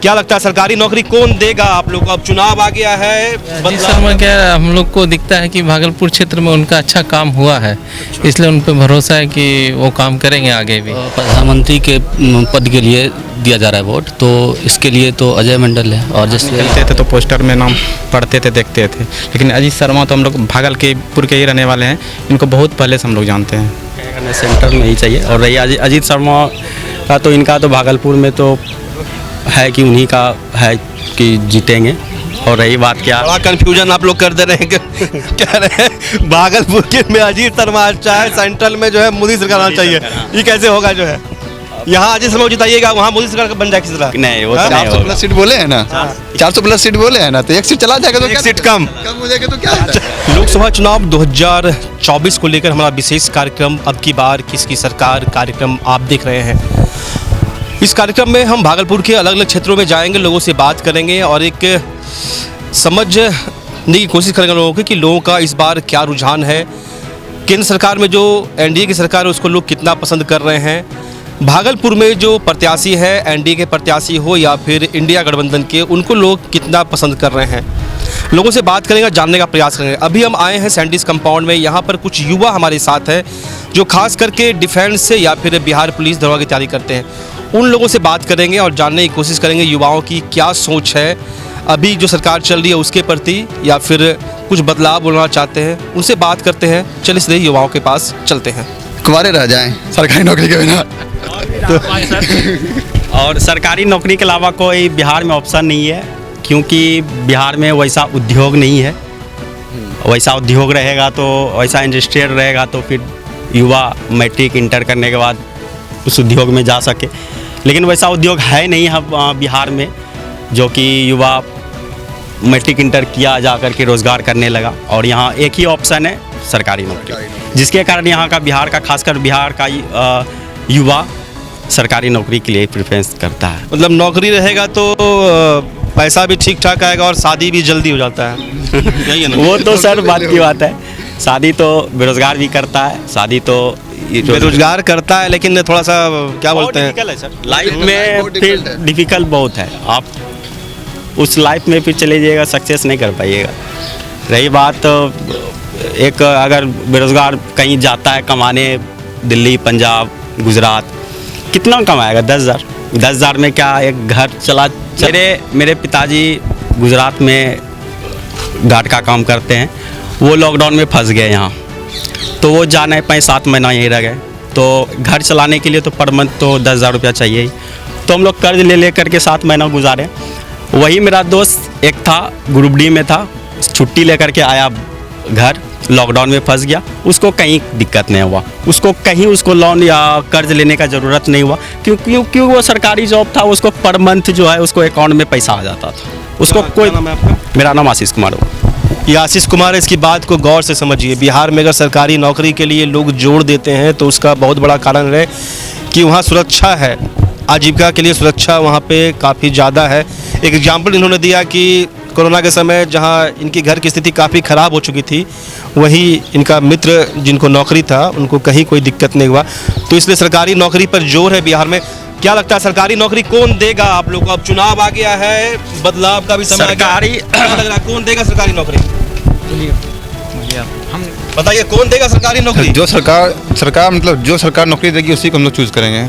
क्या लगता है सरकारी नौकरी कौन देगा आप लोग को? अब चुनाव आ गया है, जी सर, मैं क्या हम लोग को दिखता है कि भागलपुर क्षेत्र में उनका अच्छा काम हुआ है, इसलिए उन पर भरोसा है कि वो काम करेंगे आगे भी। प्रधानमंत्री के पद के लिए दिया जा रहा है वोट, तो इसके लिए तो अजय मंडल है। और जैसे निकलते थे तो पोस्टर में नाम पढ़ते थे, देखते थे, लेकिन अजीत शर्मा तो हम लोग भागलपुर के ही रहने वाले हैं, इनको बहुत पहले से हम लोग जानते हैं। सेंटर में ही चाहिए। और रही अजीत शर्मा का तो इनका तो भागलपुर में तो है कि उन्हीं का है कि जीतेंगे। और रही बात क्या, बड़ा कंफ्यूजन आप लोग कर दे रहे हैं कह रहे हैं भागलपुर के में अजीत शर्मा अच्छा है, सेंट्रल में जो है मोदी सरकार आना चाहिए, ये कैसे होगा? जो है यहाँ अजीत शर्मा जिताइएगा, वहाँ मोदी सरकार बन जाएगी। नहीं वो तो नहीं 400 प्लस सीट बोले हैं ना, 400 प्लस सीट बोले हैं ना, तो एक सीट चला जाएगा तो एक सीट कम हो जाएगा तो क्या। लोकसभा चुनाव 2024 को लेकर हमारा विशेष कार्यक्रम अब की बार किसकी सरकार कार्यक्रम आप देख रहे हैं। इस कार्यक्रम में हम भागलपुर के अलग अलग क्षेत्रों में जाएंगे, लोगों से बात करेंगे और एक समझने की कोशिश करेंगे लोगों की कि लोगों का इस बार क्या रुझान है, केंद्र सरकार में जो एनडीए की सरकार है उसको लोग कितना पसंद कर रहे हैं, भागलपुर में जो प्रत्याशी है एनडीए के प्रत्याशी हो या फिर इंडिया गठबंधन के, उनको लोग कितना पसंद कर रहे हैं। लोगों से बात करेंगे, जानने का प्रयास करेंगे। अभी हम आए हैं सैंडिस कंपाउंड में, यहाँ पर कुछ युवा हमारे साथ हैं जो खास करके डिफेंस से या फिर बिहार पुलिस दरोगा की तैयारी करते हैं। उन लोगों से बात करेंगे और जानने की कोशिश करेंगे युवाओं की क्या सोच है अभी जो सरकार चल रही है उसके प्रति, या फिर कुछ बदलाव बोलना चाहते हैं। उनसे बात करते हैं, चलिए इसलिए युवाओं के पास चलते हैं। कुंवारे रह जाएं सरकारी नौकरी के बिना। और सरकारी नौकरी के अलावा कोई बिहार में ऑप्शन नहीं है, क्योंकि बिहार में वैसा उद्योग नहीं है। वैसा उद्योग रहेगा तो, वैसा इंडस्ट्रियल रहेगा तो फिर युवा मैट्रिक इंटर करने के बाद उस उद्योग में जा सके, लेकिन वैसा उद्योग है नहीं है बिहार में जो कि युवा मैट्रिक इंटर किया जा कर के रोज़गार करने लगा। और यहाँ एक ही ऑप्शन है सरकारी नौकरी, जिसके कारण यहाँ का बिहार का, खासकर बिहार का युवा सरकारी नौकरी के लिए प्रेफरेंस करता है। मतलब नौकरी रहेगा तो पैसा भी ठीक ठाक आएगा और शादी भी जल्दी हो जाता है। यही है ना? वो तो सर बात की बात है, शादी तो बेरोजगार भी करता है, शादी तो बेरोजगार करता है, लेकिन थोड़ा सा क्या बोलते हैं लाइफ में फिर डिफिकल्ट बहुत है। आप उस लाइफ में फिर चले जाइएगा, सक्सेस नहीं कर पाइएगा। रही बात एक, अगर बेरोजगार कहीं जाता है कमाने, दिल्ली, पंजाब, गुजरात, कितना कमाएगा? 10,000 में क्या एक घर चला? मेरे पिताजी गुजरात में गार्ड का काम करते हैं, वो लॉकडाउन में फंस गए यहाँ, तो वो जा नहीं पाए, 7 महीना यहीं रह गए। तो घर चलाने के लिए तो पर मंथ तो 10,000 रुपया चाहिए ही, तो हम लोग कर्ज ले करके 7 महीना गुजारे। वही मेरा दोस्त एक था, ग्रुप डी में था, छुट्टी लेकर के आया घर, लॉकडाउन में फंस गया, उसको कहीं दिक्कत नहीं हुआ, उसको लोन या कर्ज लेने का ज़रूरत नहीं हुआ, क्योंकि वो सरकारी जॉब था, उसको पर मंथ जो है उसको अकाउंट में पैसा आ जाता था उसको। कोई नाम है आपका? मेरा नाम आशीष कुमार हो। ये आशीष कुमार है। इसकी बात को गौर से समझिए। बिहार में अगर सरकारी नौकरी के लिए लोग जोड़ देते हैं तो उसका बहुत बड़ा कारण है कि वहाँ सुरक्षा है, आजीविका के लिए सुरक्षा वहाँ पे काफ़ी ज़्यादा है। एक एग्जाम्पल इन्होंने दिया कि कोरोना के समय जहाँ इनकी घर की स्थिति काफ़ी ख़राब हो चुकी थी, वही इनका मित्र जिनको नौकरी था उनको कहीं कोई दिक्कत नहीं हुआ, तो इसलिए सरकारी नौकरी पर जोर है बिहार में। क्या लगता है सरकारी नौकरी कौन देगा आप लोग को? अब चुनाव आ गया है, बदलाव का भी समय सरकारी क्या लग रहा है कौन देगा सरकारी नौकरी? हम बताइए कौन देगा सरकारी नौकरी? जो सरकार मतलब जो सरकार नौकरी देगी उसी को हम लोग चूज करेंगे।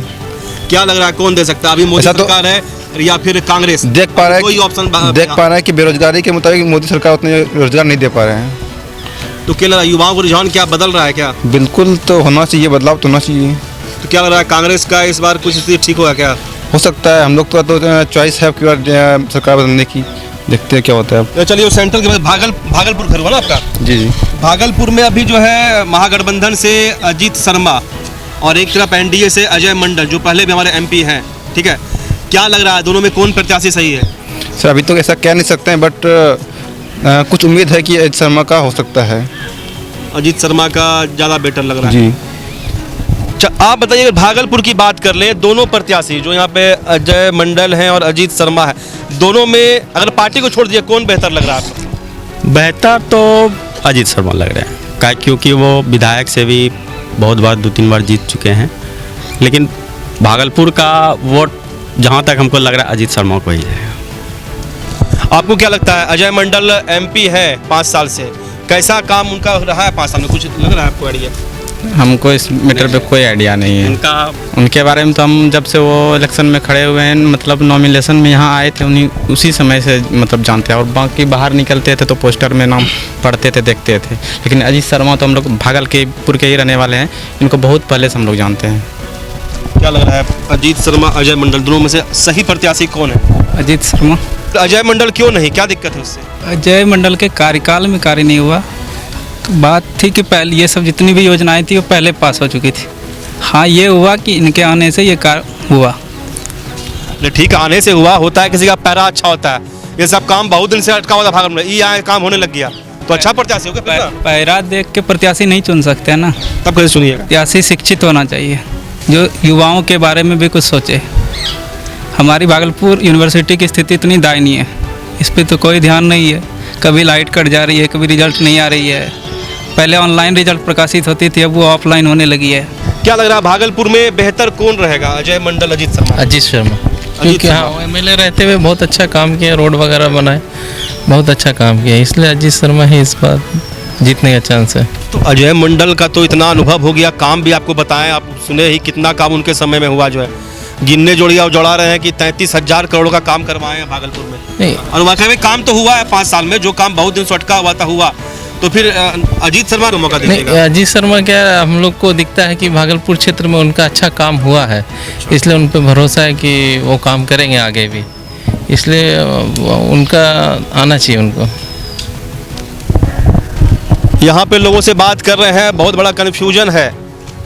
क्या लग रहा है कौन दे सकता है? अभी मोदी सरकार है या फिर कांग्रेस? देख पा रहा है, कोई ऑप्शन देख पा रहा है कि बेरोजगारी के मुताबिक मोदी सरकार उतने रोजगार नहीं दे पा रहे हैं। तो क्या लग रहा है युवाओं का रुझान क्या बदल रहा है क्या? बिल्कुल, तो होना चाहिए, बदलाव तो होना चाहिए। तो क्या लग रहा है कांग्रेस का इस बार कुछ स्थिति ठीक होगा क्या? हो सकता है, हम लोग तो चॉइस है कि सरकार बदलने की, देखते हैं क्या होता है। तो चलिए सेंट्रल के बाद भागलपुर घर हुआ ना आपका? जी जी। भागलपुर में अभी जो है महागठबंधन से अजीत शर्मा और एक तरफ एनडीए से अजय मंडल जो पहले भी हमारे एमपी हैं, ठीक है, क्या लग रहा है दोनों में कौन प्रत्याशी सही है? सर अभी तो ऐसा कह नहीं सकते हैं, बट कुछ उम्मीद है कि अजीत शर्मा का हो सकता है। अजीत शर्मा का ज़्यादा बेटर लग रहा है जी। आप बताइए, अगर भागलपुर की बात कर लें, दोनों प्रत्याशी जो यहाँ पे अजय मंडल हैं और अजीत शर्मा है, दोनों में अगर पार्टी को छोड़ दिया कौन बेहतर लग रहा है आपको? बेहतर तो अजीत शर्मा लग रहे हैं, क्योंकि वो विधायक से भी बहुत बार 2-3 बार जीत चुके हैं, लेकिन भागलपुर का वोट जहाँ तक हमको लग रहा है अजीत शर्मा को ही है। आपको क्या लगता है अजय मंडल एमपी है 5 साल से, कैसा काम उनका रहा है 5 साल में, कुछ लग रहा है आपको आइडिया? हमको इस मैटर पे कोई आइडिया नहीं है। उनका उनके बारे में तो हम जब से वो इलेक्शन में खड़े हुए हैं, मतलब नॉमिनेशन में यहाँ आए थे, उन्हीं उसी समय से मतलब जानते हैं। और बाकी बाहर निकलते थे तो पोस्टर में नाम पढ़ते थे, देखते थे। लेकिन अजीत शर्मा तो हम लोग भागलपुर के ही रहने वाले हैं, इनको बहुत पहले से हम लोग जानते हैं। क्या लग रहा है अजीत शर्मा अजय मंडल दोनों में से सही प्रत्याशी कौन है? अजीत शर्मा। अजय मंडल क्यों नहीं, क्या दिक्कत है उससे? अजय मंडल के कार्यकाल में कार्य नहीं हुआ। बात थी कि पहले ये सब जितनी भी योजनाएं थी वो पहले पास हो चुकी थी। हाँ, ये हुआ कि इनके आने से ये कार्य हुआ। ठीक, आने से हुआ, होता है किसी का पैरा अच्छा होता है। ये सब काम बहुत दिन से अटका हुआ था भागलपुर में, ये आए काम होने लग गया तो अच्छा प्रत्याशी हो गया। पैरा देख के प्रत्याशी नहीं चुन सकते हैं ना, तब कैसे सुनिएगा? प्रत्याशी शिक्षित होना चाहिए, जो युवाओं के बारे में भी कुछ सोचे। हमारी भागलपुर यूनिवर्सिटी की स्थिति इतनी दयनीय है, इस पर तो कोई ध्यान नहीं है। कभी लाइट कट जा रही है, कभी रिजल्ट नहीं आ रही है। पहले ऑनलाइन रिजल्ट प्रकाशित होती थी, अब वो ऑफलाइन होने लगी है। क्या लग रहा है भागलपुर में बेहतर कौन रहेगा, अजय मंडल अजीत शर्मा? अजीत शर्मा, क्योंकि हाँ एमएलए रहते हुए बहुत अच्छा काम किया, रोड वगैरह बनाए, बहुत अच्छा काम किया, इसलिए अजीत शर्मा ही इस बार जीतने का चांस है। तो अजय मंडल का तो इतना अनुभव हो गया, काम भी आपको बताएं, आप सुने ही कितना काम उनके समय में हुआ, जो है गिनने जोड़ा रहे हैं कि 33,000 करोड़ का काम करवाए हैं भागलपुर में। नहीं, और वाकई में काम तो हुआ है 5 साल में, जो काम बहुत दिन से अटका हुआ था हुआ। तो फिर अजीत शर्मा को मौका नहीं, दीजिएगा। अजीत शर्मा क्या, हम लोग को दिखता है कि भागलपुर क्षेत्र में उनका अच्छा काम हुआ है, इसलिए उन पर भरोसा है कि वो काम करेंगे आगे भी, इसलिए उनका आना चाहिए उनको। यहाँ पे लोगों से बात कर रहे हैं, बहुत बड़ा कन्फ्यूजन है।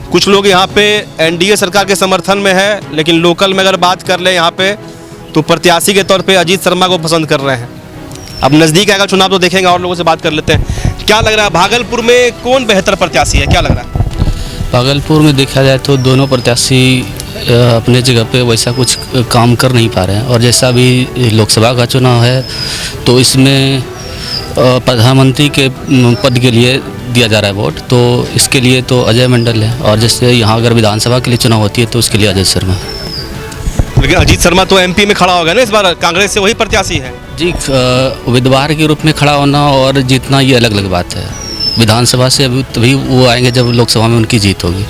कुछ लोग यहाँ पे एनडीए सरकार के समर्थन में है, लेकिन लोकल में अगर बात कर ले यहाँ पे तो प्रत्याशी के तौर पे अजीत शर्मा को पसंद कर रहे हैं। अब नज़दीक आएगा चुनाव तो देखेंगे, और लोगों से बात कर लेते हैं। क्या लग रहा है भागलपुर में कौन बेहतर प्रत्याशी है, क्या लग रहा है? भागलपुर में देखा जाए तो दोनों प्रत्याशी अपने जगह पे वैसा कुछ काम कर नहीं पा रहे हैं। और जैसा भी लोकसभा का चुनाव है तो इसमें प्रधानमंत्री के पद के लिए दिया जा रहा है वोट, तो इसके लिए तो अजय मंडल है। और जैसे यहाँ अगर विधानसभा के लिए चुनाव होती है तो उसके लिए अजय शर्मा है। लेकिन अजीत शर्मा तो एमपी में खड़ा होगा ना इस बार, कांग्रेस से वही प्रत्याशी है जी। उम्मीदवार के रूप में खड़ा होना और जीतना ये अलग अलग बात है। विधानसभा से अभी तभी वो आएंगे जब लोकसभा में उनकी जीत होगी।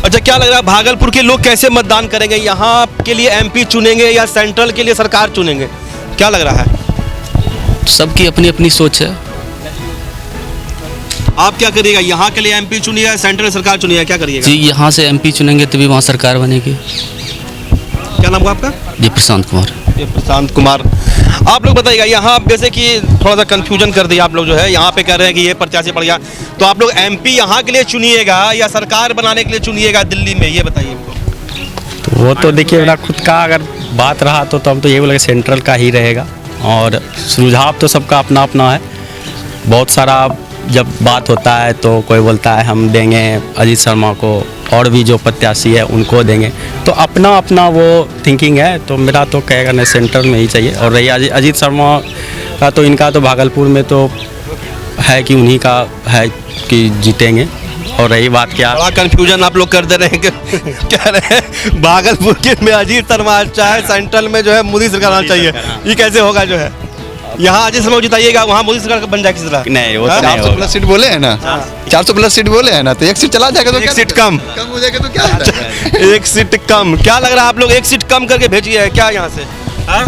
अच्छा, क्या लग रहा है भागलपुर के लोग कैसे मतदान करेंगे? यहाँ के लिए एमपी चुनेंगे या सेंट्रल के लिए सरकार चुनेंगे, क्या लग रहा है? सबकी अपनी अपनी सोच है। आप क्या करिएगा, यहाँ के लिए एमपी चुनिएगा, सेंट्रल सरकार चुनिएगा, क्या करिएगा? जी, यहाँ से एमपी चुनेंगे तभी वहाँ सरकार बनेगी। क्या नाम हुआ आपका? जी, प्रशांत कुमार। ये प्रशांत कुमार। आप लोग बताइएगा, यहाँ जैसे कि थोड़ा सा कंफ्यूजन कर दिया आप लोग, जो है यहाँ पे कह रहे हैं कि ये प्रत्याशी पड़ गया, तो आप लोग एमपी यहाँ के लिए चुनिएगा या सरकार बनाने के लिए चुनिएगा दिल्ली में, ये बताइए हमको। तो वो तो देखिए मेरा खुद का अगर बात रहा तो हम तो ये बोलेंगे सेंट्रल का ही रहेगा। और सुझाव तो सबका अपना अपना है। बहुत सारा जब बात होता है तो कोई बोलता है हम देंगे अजीत शर्मा को, और भी जो प्रत्याशी है उनको देंगे, तो अपना अपना वो थिंकिंग है। तो मेरा तो कहेगा नहीं, सेंट्रल में ही चाहिए। और रही अजीत शर्मा का तो इनका तो भागलपुर में तो है कि उन्हीं का है कि जीतेंगे। और रही बात क्या, बड़ा कंफ्यूजन आप लोग कर दे रहे हैं कि कह रहे हैं भागलपुर के में अजीत शर्मा अच्छा है, सेंट्रल में जो है मोदी सरकार आना चाहिए, ये कैसे होगा? जो है यहाँ अजीत शर्मा जिताइएगा, वहाँ मोदी सरकार बन जाएगी किस तरह? नहीं वो तो नहीं 400 प्लस सीट बोले हैं ना, 400 प्लस सीट बोले हैं ना, तो एक सीट चला जाएगा तो एक क्या सीट कम हो जाएगा तो क्या होता है? एक सीट कम। क्या लग रहा है आप लोग एक सीट कम करके भेजिए है क्या यहाँ से? हाँ?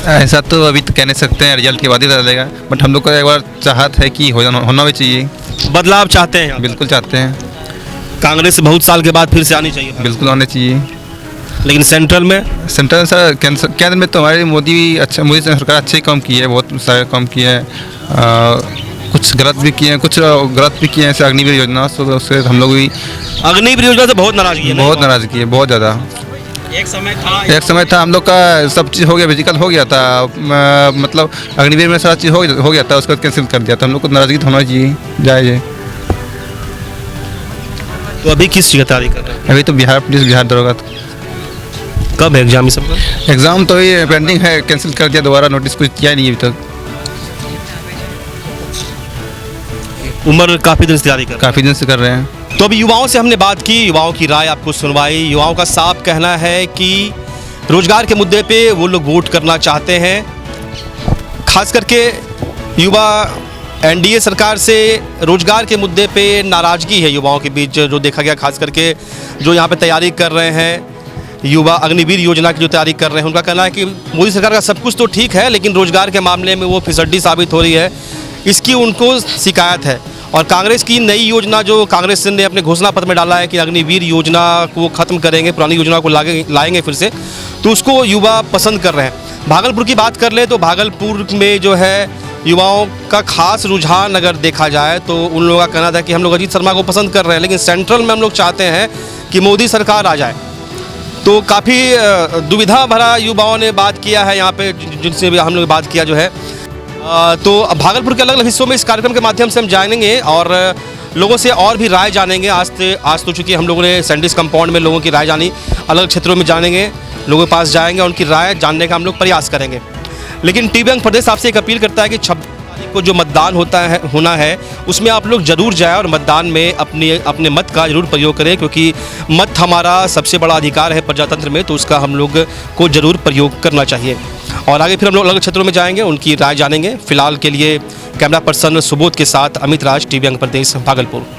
ऐसा तो अभी तो कह नहीं सकते हैं, रिजल्ट के बाद ही चलेगा। बट हम लोग को एक बार चाहत है कि होना भी चाहिए। बदलाव चाहते हैं? बिल्कुल चाहते हैं, कांग्रेस बहुत साल के बाद फिर से आनी चाहिए, बिल्कुल आने चाहिए। लेकिन सेंट्रल में? सेंट्रल सर केंद्र में तो हमारी मोदी सरकार अच्छे काम की है, बहुत सारे काम किए हैं। कुछ गलत भी किए हैं, कुछ गलत भी किए हैं, जैसे अग्निवीर योजना, तो उससे हम लोग भी अग्निवीर योजना से बहुत नाराजगी है। बहुत नाराजगी है, बहुत ज़्यादा। एक समय था हम लोग का सब चीज़ हो गया, फिजिकल हो गया था, मतलब अग्निवीर में सारा चीज़ हो गया था, उसको कैंसिल कर दिया था। हम लोग को नाराजगी होना चाहिए, जायज़। तो अभी किस चीज़ की तैयारी कर रहे हैं? अभी तो बिहार पुलिस, बिहार दरोगा। कब है एग्जाम? सब का एग्ज़ाम तो ये पेंडिंग है, कैंसिल कर दिया, दोबारा नोटिस कुछ किया नहीं अभी तक। उम्र काफ़ी दिन से तैयारी कर, काफ़ी दिन से कर रहे हैं। तो अभी युवाओं से हमने बात की, युवाओं की राय आपको सुनवाई। युवाओं का साफ कहना है कि रोजगार के मुद्दे पे वो लोग वोट करना चाहते हैं। खास करके युवा एनडीए सरकार से रोजगार के मुद्दे पे नाराज़गी है युवाओं के बीच जो देखा गया। खास करके जो यहाँ पे तैयारी कर रहे हैं, युवा अग्निवीर योजना की जो तैयारी कर रहे हैं, उनका कहना है कि मोदी सरकार का सब कुछ तो ठीक है लेकिन रोजगार के मामले में वो फिसड्डी साबित हो रही है, इसकी उनको शिकायत है। और कांग्रेस की नई योजना जो कांग्रेस ने अपने घोषणा पत्र में डाला है कि अग्निवीर योजना को ख़त्म करेंगे, पुरानी योजना को लाएंगे फिर से, तो उसको युवा पसंद कर रहे हैं। भागलपुर की बात कर ले तो भागलपुर में जो है युवाओं का खास रुझान अगर देखा जाए तो उन लोगों का कहना था कि हम लोग अजीत शर्मा को पसंद कर रहे हैं लेकिन सेंट्रल में हम लोग चाहते हैं कि मोदी सरकार आ जाए। तो काफ़ी दुविधा भरा युवाओं ने बात किया है यहाँ पे, जिनसे भी हम लोग बात किया जो है। तो भागलपुर के अलग अलग हिस्सों में इस कार्यक्रम के माध्यम से हम जानेंगे और लोगों से और भी राय जानेंगे। आज तो चूँकि हम लोगों ने सैंडिस कंपाउंड में लोगों की राय जानी, अलग क्षेत्रों में जानेंगे, लोगों के पास जाएंगे, उनकी राय जानने का हम लोग प्रयास करेंगे। लेकिन टीवी अंक प्रदेश आपसे एक अपील करता है कि 26 तारीख को जो मतदान होना है उसमें आप लोग ज़रूर जाएं और मतदान में अपने मत का ज़रूर प्रयोग करें, क्योंकि मत हमारा सबसे बड़ा अधिकार है प्रजातंत्र में, तो उसका हम लोग को ज़रूर प्रयोग करना चाहिए। और आगे फिर हम लोग अलग क्षेत्रों में जाएंगे, उनकी राय जानेंगे। फिलहाल के लिए कैमरा पर्सन सुबोध के साथ अमित राज, टीवी अंक प्रदेश, भागलपुर।